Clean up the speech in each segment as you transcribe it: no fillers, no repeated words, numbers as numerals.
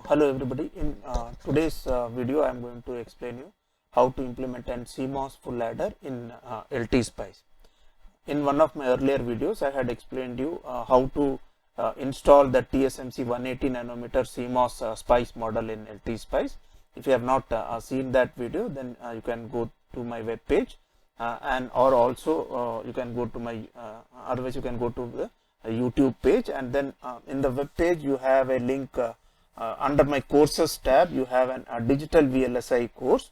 Hello everybody. In today's video I am going to explain you how to implement an CMOS full adder in LT Spice. In one of my earlier videos I had explained you how to install the TSMC 180 nanometer CMOS Spice model in LT Spice. If you have not seen that video, then you can go to my web page and or also you can go to my otherwise you can go to the YouTube page, and then in the web page you have a link under my courses tab. You have a digital VLSI course.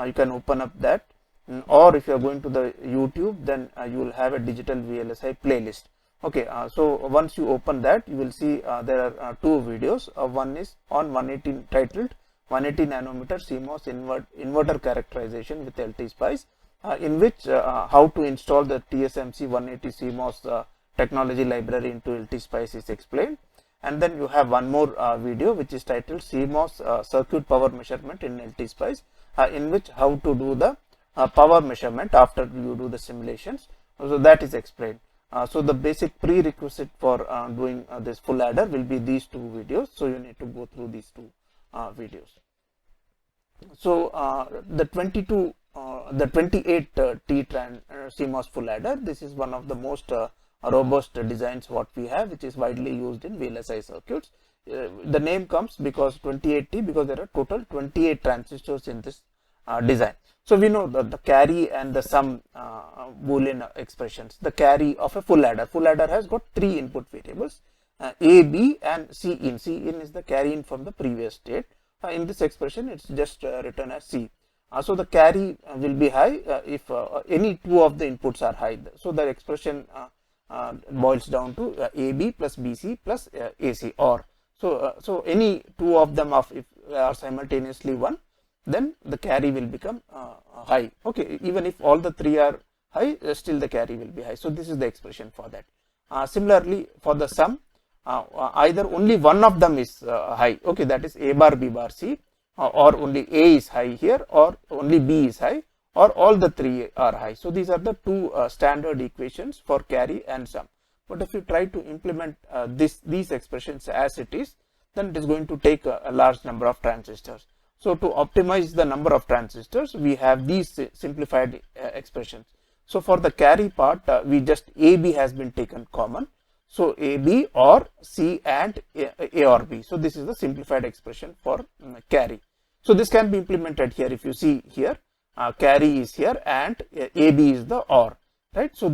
You can open up that, or if you are going to the YouTube, then you will have a digital VLSI playlist. Okay, so once you open that, you will see there are two videos. One is on 180 titled 180 nanometer CMOS inverter characterization with LT Spice, in which how to install the TSMC 180 CMOS technology library into LT Spice is explained. And then you have one more video which is titled CMOS circuit power measurement in LT Spice, in which how to do the power measurement after you do the simulations. So that is explained. So the basic prerequisite for doing this full adder will be these two videos. So you need to go through these two videos. So the 28 T CMOS full adder, this is one of the most robust designs what we have, which is widely used in VLSI circuits. The name comes because 28T, because there are total 28 transistors in this design. So we know that the carry and the sum Boolean expressions. The carry of a full adder. Full adder has got three input variables, A, B and C in. C in is the carry in from the previous state. In this expression it's just written as C. So the carry will be high if any two of the inputs are high. So the expression boils down to AB plus BC plus AC, or so any two of them if are simultaneously 1, then the carry will become high. Okay, even if all the three are high, still the carry will be high. So this is the expression for that. Similarly for the sum, either only one of them is high, okay, that is A bar, B bar, C, or only A is high here, or only B is high, or all the three are high. So these are the two standard equations for carry and sum. But if you try to implement these expressions as it is, then it is going to take a large number of transistors. So to optimize the number of transistors, we have these simplified expressions. So for the carry part, we just AB has been taken common. So AB or C and A or B. So this is the simplified expression for carry. So this can be implemented here. If you see here, carry is here and AB is the OR, right? So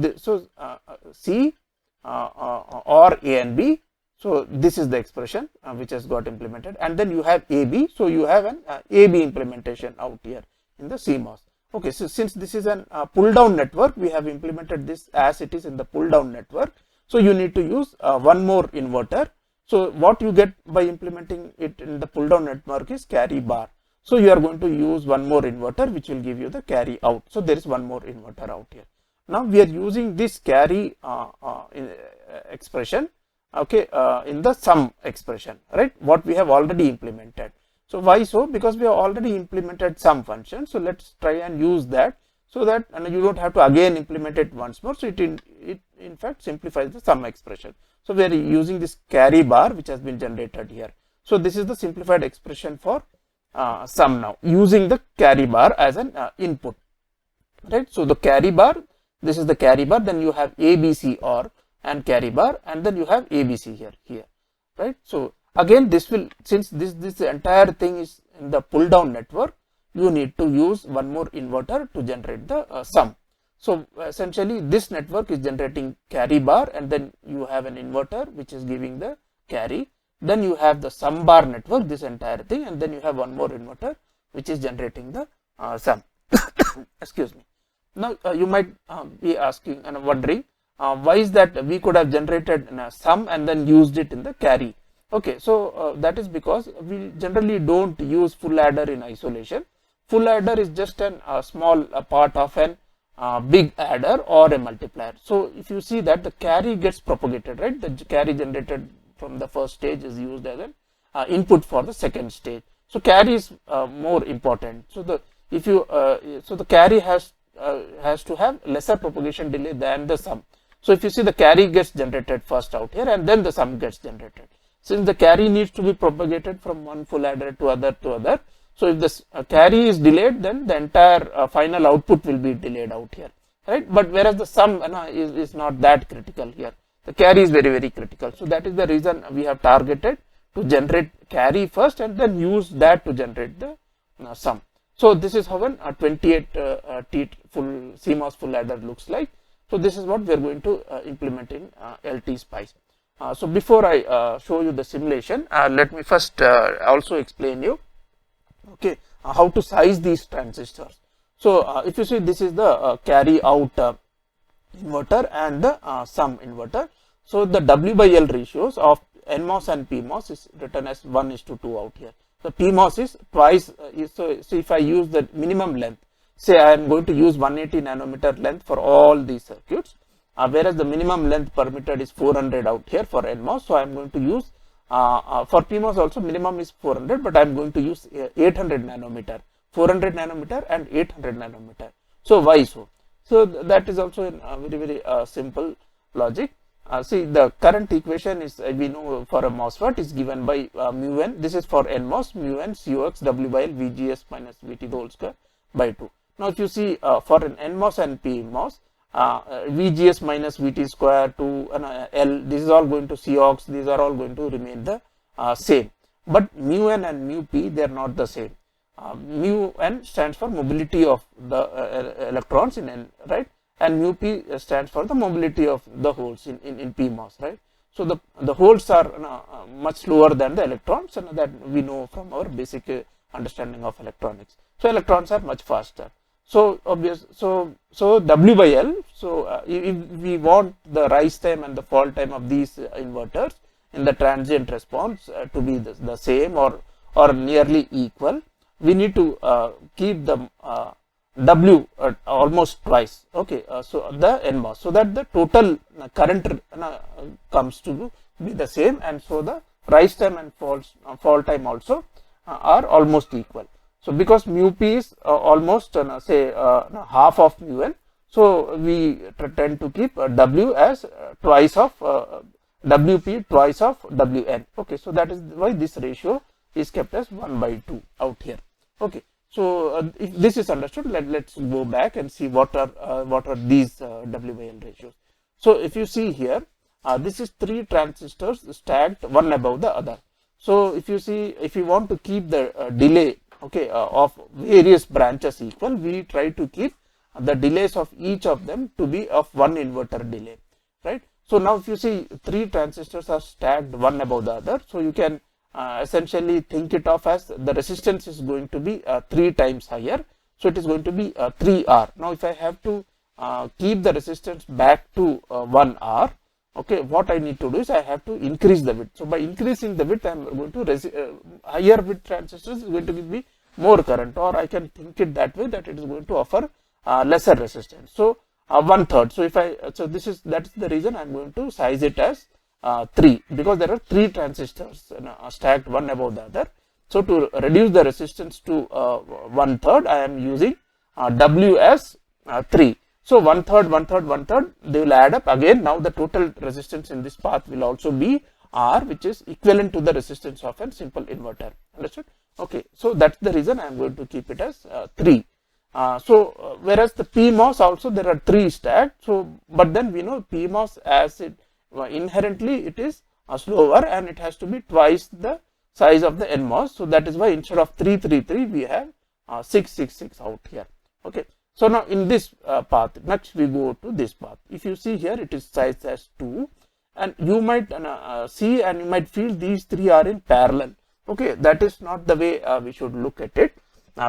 C or A and B. So this is the expression which has got implemented, and then you have AB. So you have an AB implementation out here in the CMOS. Okay, so since this is an pull down network, we have implemented this as it is in the pull down network. So you need to use one more inverter. So what you get by implementing it in the pull down network is carry bar. So you are going to use one more inverter which will give you the carry out. So there is one more inverter out here. Now we are using this carry expression, okay, in the sum expression, right? What we have already implemented. So why so? Because we have already implemented sum function. So let's try and use that, so that you don't have to again implement it once more. So it in fact simplifies the sum expression. So we are using this carry bar which has been generated here. So this is the simplified expression for sum now, using the carry bar as an input, right? So the carry bar, this is the carry bar, then you have ABC OR and carry bar, and then you have ABC here, right? So again this will, since this entire thing is in the pull down network, you need to use one more inverter to generate the sum. So essentially this network is generating carry bar, and then you have an inverter which is giving the carry. Then you have the sum bar network, this entire thing, and then you have one more inverter which is generating the sum. Excuse me. Now you might be asking and wondering why is that we could have generated sum and then used it in the carry. Okay, so that is because we generally don't use full adder in isolation. Full adder is just a small part of an big adder or a multiplier. So if you see that the carry gets propagated, right? The carry generated from the first stage is used as an input for the second stage. So carry is more important. So the carry has to have lesser propagation delay than the sum. So if you see, the carry gets generated first out here, and then the sum gets generated. since the carry needs to be propagated from one full adder to other, so if this carry is delayed, then the entire final output will be delayed out here, right? But whereas the sum is not that critical here. The carry is very critical. So that is the reason we have targeted to generate carry first and then use that to generate the sum. So this is how a 28T full CMOS full adder looks like. So this is what we are going to implement in LT Spice. So before I show you the simulation, let me first also explain you, okay, how to size these transistors. So if you see, this is the carry out inverter and the sum inverter. So the W by L ratios of NMOS and PMOS is written as 1:2 out here. So PMOS is twice. So if I use the minimum length, say I am going to use 180 nanometer length for all these circuits, whereas the minimum length permitted is 400 out here for NMOS. So I am going to use for PMOS also minimum is 400, but I am going to use 800 nanometer, 400 nanometer and 800 nanometer. So why so? So that is also a very simple logic. See, the current equation is, we know for a MOSFET is given by mu n. This is for NMOS, mu n COX W by L VGS minus VT the whole square by 2. Now if you see for an NMOS and PMOS, VGS minus VT square to L, this is all going to COX, these are all going to remain the same. But mu n and mu p, they are not the same. Mu n stands for mobility of the electrons in N, right? And mu p stands for the mobility of the holes in PMOS, right? So the holes are much slower than the electrons, and that we know from our basic understanding of electronics. So electrons are much faster. So so W by L. So if we want the rise time and the fall time of these inverters in the transient response to be the same or nearly equal, we need to keep the W almost twice, okay, so the NMOS, so that the total current comes to be the same, and so the rise time and fall time also are almost equal. So because mu p is almost say half of mu n, so we tend to keep W as twice of WP, twice of Wn. Okay, so that is why this ratio is kept as 1/2 out here. Okay. So if this is understood, let's go back and see what are these W by L ratios. So if you see here, this is 3 transistors stacked one above the other. So if you see, if you want to keep the delay, okay, of various branches equal, we try to keep the delays of each of them to be of 1 inverter delay, right? So now if you see 3 transistors are stacked one above the other, so you can essentially think it of as the resistance is going to be 3 times higher. So it is going to be 3R. Now if I have to keep the resistance back to 1R, okay, what I need to do is I have to increase the width. So by increasing the width, I am going to higher width transistors is going to give me more current, or I can think it that way, that it is going to offer lesser resistance. So 1/3. So if that's the reason I am going to size it as 3, because there are 3 transistors stacked one above the other. So to reduce the resistance to 1/3, I am using W as 3. So 1/3, 1/3, 1/3, they will add up again. Now the total resistance in this path will also be R, which is equivalent to the resistance of a simple inverter. Understood? Okay, so that's the reason I am going to keep it as 3. Whereas the PMOS also there are 3 stacked. So, but then we know PMOS as it inherently it is slower and it has to be twice the size of the NMOS. So that is why instead of 3, 3, 3, we have 6, 6, 6 out here. Okay. So now in this path, next we go to this path. If you see here, it is sized as 2, and you might see and you might feel these 3 are in parallel. Okay, that is not the way we should look at it.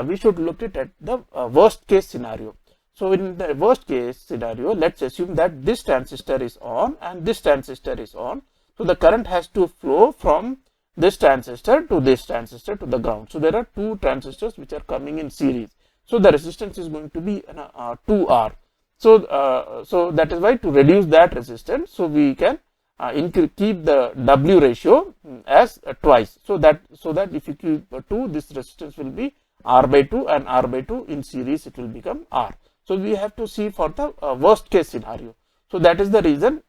We should look at the worst case scenario. So in the worst case scenario, let's assume that this transistor is on and this transistor is on. So the current has to flow from this transistor to the ground. So there are 2 transistors which are coming in series. So the resistance is going to be 2R. So that is why to reduce that resistance, so we can keep the W ratio as twice. So that if you keep 2, this resistance will be R/2, and R/2 in series it will become R. So we have to see for the worst case scenario. So that is the reason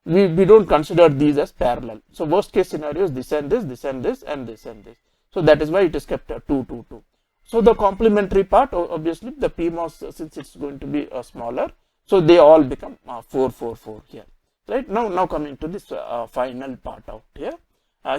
we don't consider these as parallel. So worst case scenario is this and this, this and this, and this and this. So that is why it is kept 2, 2, 2. So the complementary part, obviously the PMOS, since it's going to be smaller, so they all become 4, 4, 4 here. Right, now coming to this final part out here.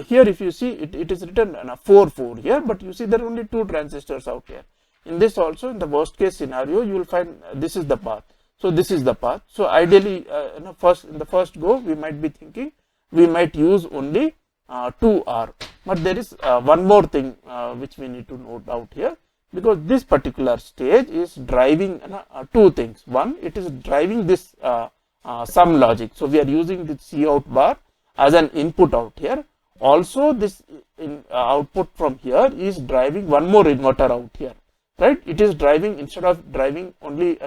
Here if you see it is written 4, 4 here, but you see there are only 2 transistors out here. In this also, in the worst case scenario, you will find this is the path. So this is the path. So ideally, in the first go, we might be thinking we might use only 2R. But there is one more thing which we need to note out here, because this particular stage is driving 2 things. One, it is driving this sum logic. So we are using the Cout bar as an input out here. Also, this output from here is driving one more inverter out here. Right? It is driving, instead of driving only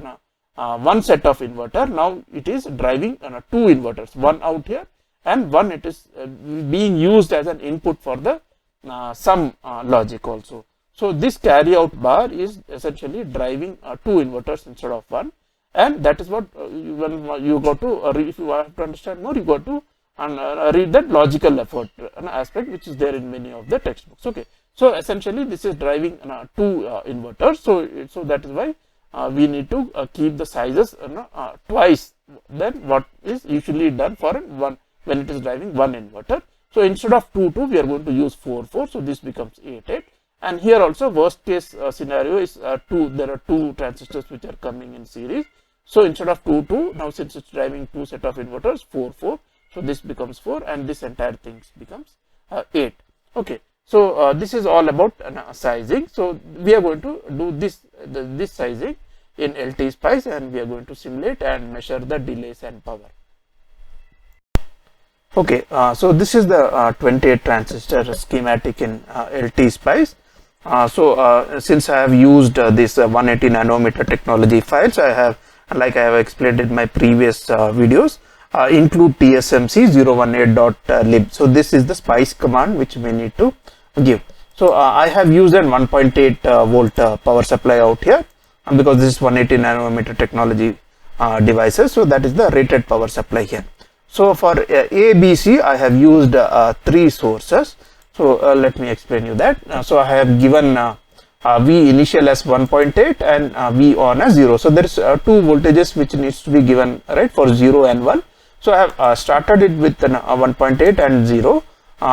one set of inverter, now it is driving 2 inverters, one out here and one it is being used as an input for the sum logic also. So this carry out bar is essentially driving 2 inverters instead of one, and that is what when you go to if you have to understand more, you go to read that logical effort aspect which is there in many of the textbooks. Okay. So essentially this is driving 2 inverters. So that is why we need to keep the sizes twice than what is usually done for one when it is driving one inverter. So instead of 2, 2, we are going to use 4, 4. So this becomes 8, 8. And here also worst case scenario is 2. There are 2 transistors which are coming in series. So instead of 2, 2, now since it's driving 2 set of inverters, 4, 4. So this becomes 4 and this entire thing becomes 8. Okay. So this is all about sizing. So we are going to do this sizing in LT Spice, and we are going to simulate and measure the delays and power. Okay, so this is the 28 transistor schematic in LT Spice. Since I have used this 180 nanometer technology files, I have, like I have explained in my previous videos, include TSMC 018.lib. So this is the spice command which we need to give. So I have used an 1.8 volt power supply out here, because this is 180 nanometer technology devices. So that is the rated power supply here. So for ABC, I have used 3 sources. So let me explain you that. So I have given V initial as 1.8 and V on as 0. So there is 2 voltages which needs to be given, right, for 0 and 1. So I have started it with 1.8 and 0.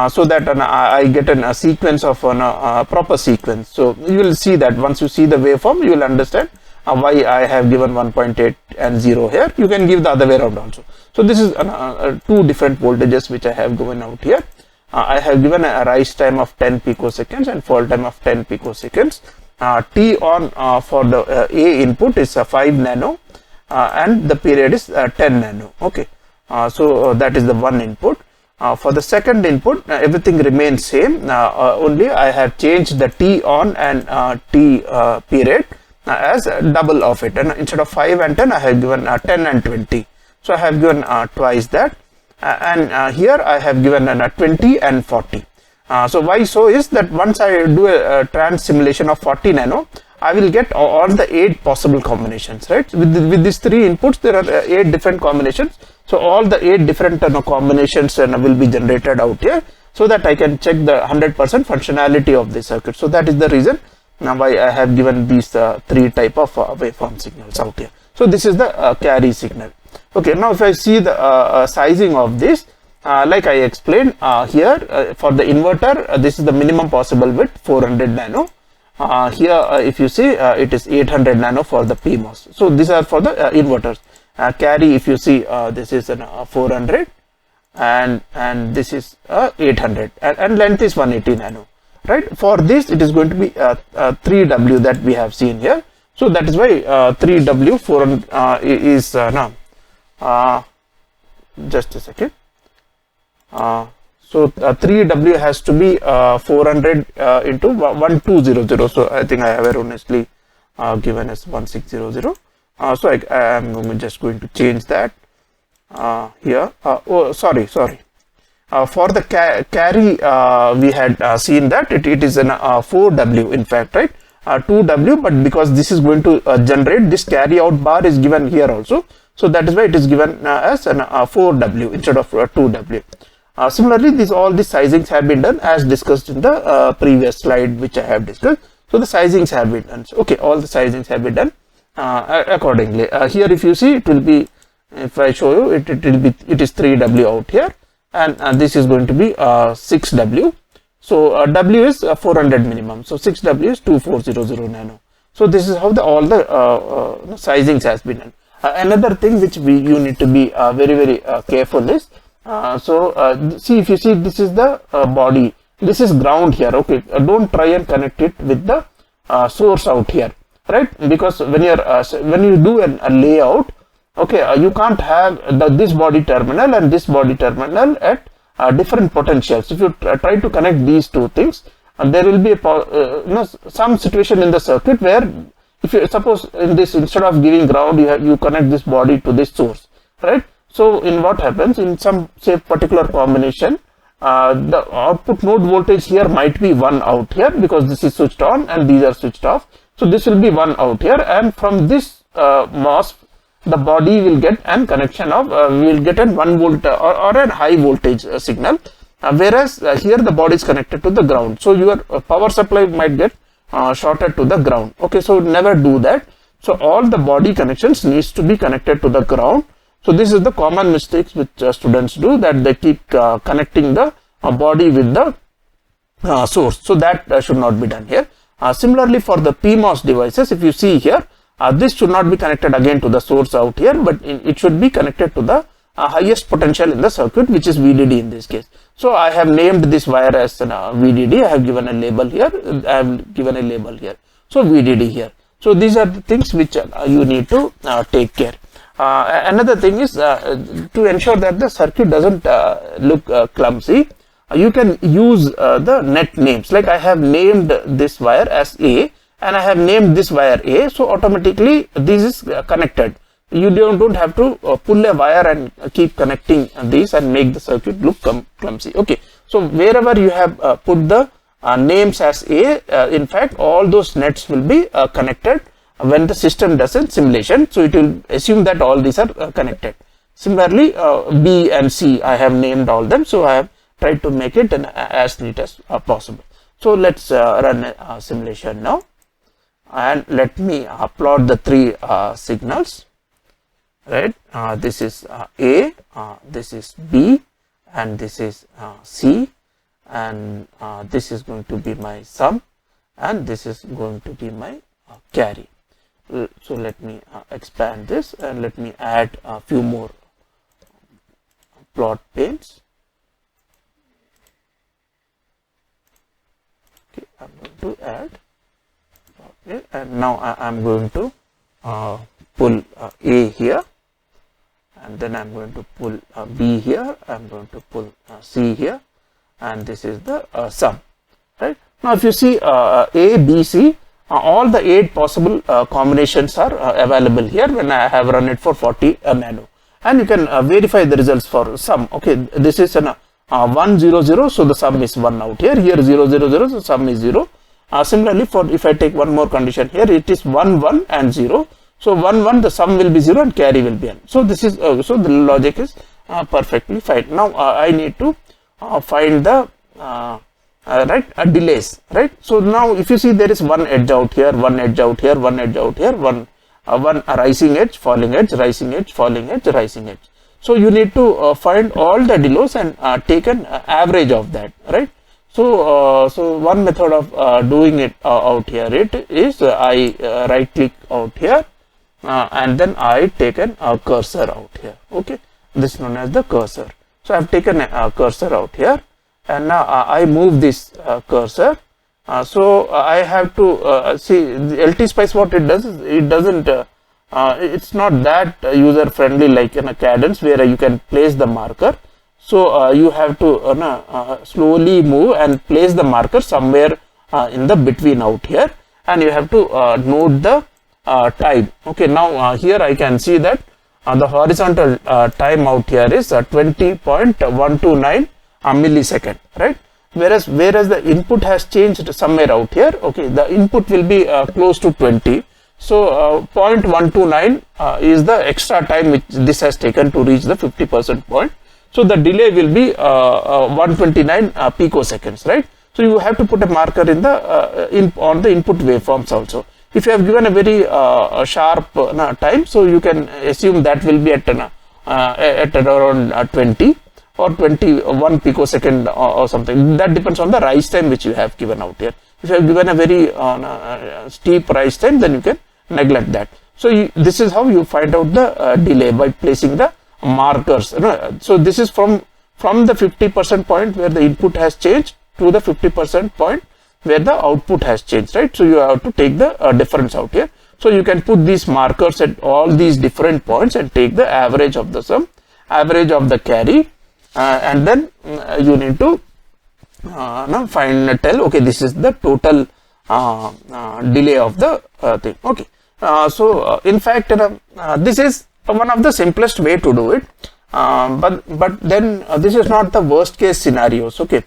So that I get a sequence of a proper sequence. So you will see that once you see the waveform, you will understand why I have given 1.8 and 0 here. You can give the other way around also. So this is 2 different voltages which I have given out here. I have given a rise time of 10 picoseconds and fall time of 10 picoseconds. T on for the A input is 5 nano and the period is 10 nano. Okay. So that is the one input. For the second input, everything remains same. Only I have changed the T on and T period as double of it. And instead of 5 and 10, I have given 10 and 20. So I have given twice that. And here I have given 20 and 40. So why so is that once I do a trans simulation of 40 nano, I will get all the 8 possible combinations, right? With these 3 inputs, there are 8 different combinations. So all the 8 different combinations will be generated out here, so that I can check the 100% functionality of the circuit. So that is the reason now why I have given these 3 type of waveform signals out here. So this is the carry signal. Okay, now if I see the sizing of this, like I explained here, for the inverter, this is the minimum possible width, 400 nano. Here if you see, it is 800 nano for the PMOS. So these are for the inverters. Carry, if you see, this is 400 and this is 800 and length is 180 nano, right? For this it is going to be 3W that we have seen here. So that is why 3W 400 is now just a second. So 3W has to be 400 into 1200. So I think I have erroneously given as 1600. So I am just going to change that here. Oh, sorry. For the carry, we had seen that it is an 4W in fact, right? 2W, but because this is going to generate, this carry out bar is given here also. So that is why it is given as an 4W instead of 2W. Similarly, all these sizings have been done as discussed in the previous slide which I have discussed. So the sizings have been done. So, okay, all the sizings have been done accordingly. Here, if you see, it will be, if I show you, it is 3W out here, and this is going to be 6W. So W is 400 minimum. So 6W is 2400 nano. So this is how all the sizings has been done. Another thing which you need to be very careful is, see, if you see, this is the body, this is ground here. Okay, don't try and connect it with the source out here, right? Because when you do a layout, okay, you can't have this body terminal and this body terminal at different potentials. If you try to connect these two things, there will be a some situation in the circuit where, if you suppose in this, instead of giving ground, you connect this body to this source, right? So in what happens in some, say, particular combination, the output node voltage here might be 1 out here because this is switched on and these are switched off. So this will be 1 out here, and from this MOS, the body will get an connection of, will get a 1 volt or a high voltage signal, whereas here the body is connected to the ground. So your power supply might get shorted to the ground. Okay, so never do that. So all the body connections needs to be connected to the ground. So this is the common mistakes which students do, that they keep connecting the body with the source. So that should not be done here. Similarly, for the PMOS devices, if you see here, this should not be connected again to the source out here, but it should be connected to the highest potential in the circuit, which is VDD in this case. So I have named this wire as VDD. I have given a label here. I have given a label here. So VDD here. So these are the things which you need to take care. Another thing is to ensure that the circuit doesn't look clumsy. You can use the net names. Like I have named this wire as A, and I have named this wire A, so automatically this is connected. You don't have to pull a wire and keep connecting these and make the circuit look clumsy. Okay, so wherever you have put the names as A, in fact all those nets will be connected when the system does a simulation. So it will assume that all these are connected. Similarly, B and C, I have named all them, so I have tried to make it as neat as possible. So let's run a simulation now. And let me plot the three signals, right? This is A, this is B, and this is C, and this is going to be my sum, and this is going to be my carry. So let me expand this, and let me add a few more plot panes. Okay, I'm going to add. Okay, and now I am going to pull A here, and then I am going to pull B here, I am going to pull C here, and this is the sum, right? Now if you see A, B, C, all the 8 possible combinations are available here when I have run it for 40 nano, and you can verify the results for sum. Okay, this is an 1 0 0, so the sum is 1 out here. Here 0 0 0, so sum is 0. Similarly, for if I take one more condition here, it is 1 1 and 0. So 1 1, the sum will be 0 and carry will be n. So this is so the logic is perfectly fine. Now I need to find the delays, right? So now if you see, there is one edge out here, one edge out here, one edge out here, one rising edge, falling edge, rising edge, falling edge, rising edge. So you need to find all the delays and take an average of that, right? So so one method of doing it out here, it is I right click out here, and then I take a cursor out here. Okay, this is known as the cursor. So I have taken a cursor out here, and now I move this cursor. So I have to see the LT Spice. What it does is, it doesn't it's not that user friendly like in a cadence where you can place the marker. So you have to slowly move and place the marker somewhere in the between out here, and you have to note the time. Okay, now here I can see that the horizontal time out here is 20.129 millisecond, right? whereas the input has changed somewhere out here. Okay, the input will be close to 20. So 0.129 is the extra time which this has taken to reach the 50% point. So the delay will be 129 picoseconds, right? So you have to put a marker in the on the input waveforms also. If you have given a very sharp time, so you can assume that will be at around 20 or 21 picosecond or something. That depends on the rise time which you have given out here. If you have given a very steep rise time, then you can neglect that. So this is how you find out the delay, by placing the markers. So this is from the 50% point where the input has changed to the 50% point where the output has changed, right? So you have to take the difference out here. So you can put these markers at all these different points and take the average of the sum, average of the carry, and then you need to tell, okay, this is the total delay of the thing. Okay, so in fact this is one of the simplest way to do it, but then this is not the worst case scenarios. Okay,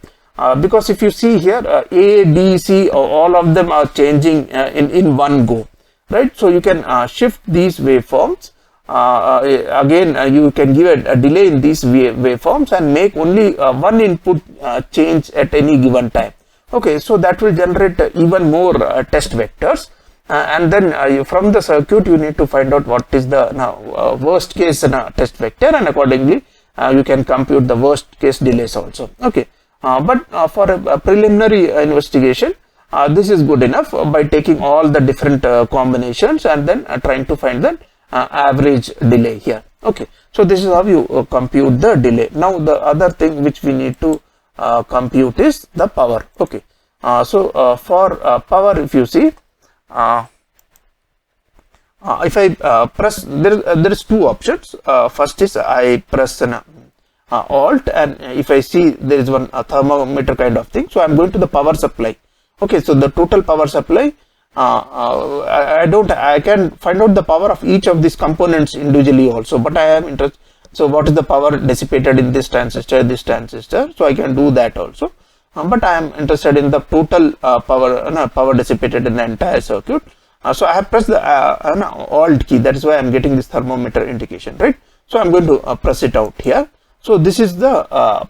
because if you see here, A, D, C, all of them are changing in one go, right? So you can shift these waveforms. Again, you can give a delay in these waveforms and make only one input change at any given time. Okay, so that will generate even more test vectors, and then from the circuit you need to find out what is the worst case test vector, and accordingly you can compute the worst case delays also. Okay, but for a preliminary investigation, this is good enough by taking all the different combinations and then trying to find the average delay here. Okay, so this is how you compute the delay. Now the other thing which we need to compute is the power. Okay, so for power, if you see, if I press, there is two options. First is I press an Alt, and if I see there is one thermometer kind of thing, so I am going to the power supply. Okay, so the total power supply, I can find out the power of each of these components individually also, but I am interested. So what is the power dissipated in this transistor, so I can do that also, but I am interested in the total power dissipated in the entire circuit. So I have pressed the Alt key, that is why I am getting this thermometer indication, right? So I am going to press it out here. So this is the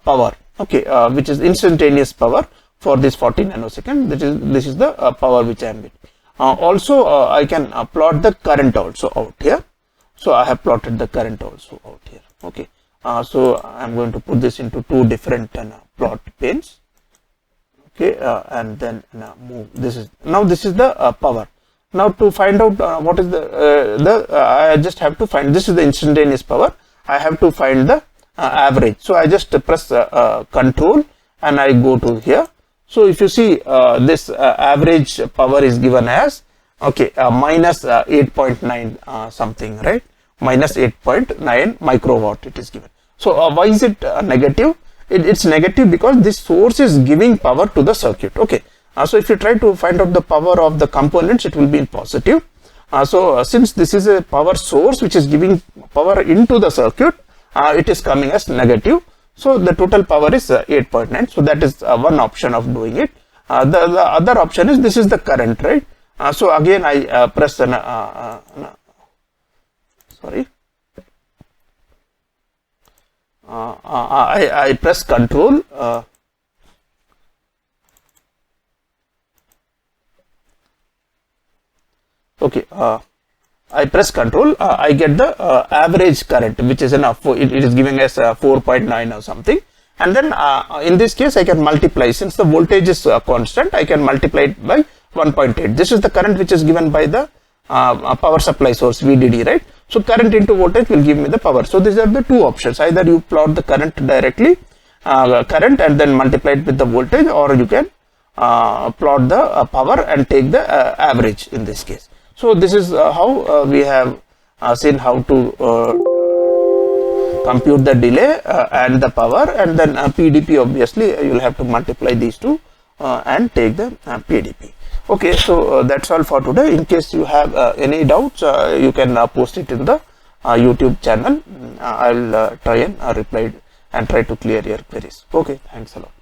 power, okay, which is instantaneous power for this 40 nanosecond. This is the power which I am getting. Also I can plot the current also out here. So I have plotted the current also out here. Okay, so I am going to put this into two different plot panes. Okay, and then move. This is the power. Now to find out what is I just have to find, this is the instantaneous power. I have to find the average. So I just press control and I go to here. So if you see, this average power is given as, okay, minus 8.9 something, right? Minus 8.9 microwatt it is given. So why is it negative? It's negative because this source is giving power to the circuit. Okay, so if you try to find out the power of the components, it will be in positive. So since this is a power source which is giving power into the circuit, it is coming as negative. So the total power is 8.9. So that is one option of doing it. The other option is, this is the current, right? So again I press sorry, I press control. Okay, I press control, I get the average current, which is enough. It is giving us 4.9 or something, and then in this case I can multiply, since the voltage is constant, I can multiply it by 1.8. This is the current which is given by the power supply source VDD, right? So current into voltage will give me the power. So these are the two options: either you plot the current directly, current, and then multiply it with the voltage, or you can plot the power and take the average in this case. So this is how we have seen how to compute the delay and the power, and then PDP, obviously you will have to multiply these two and take the PDP. Okay, so that's all for today. In case you have any doubts, you can post it in the YouTube channel. I will try and reply and try to clear your queries. Okay, thanks a lot.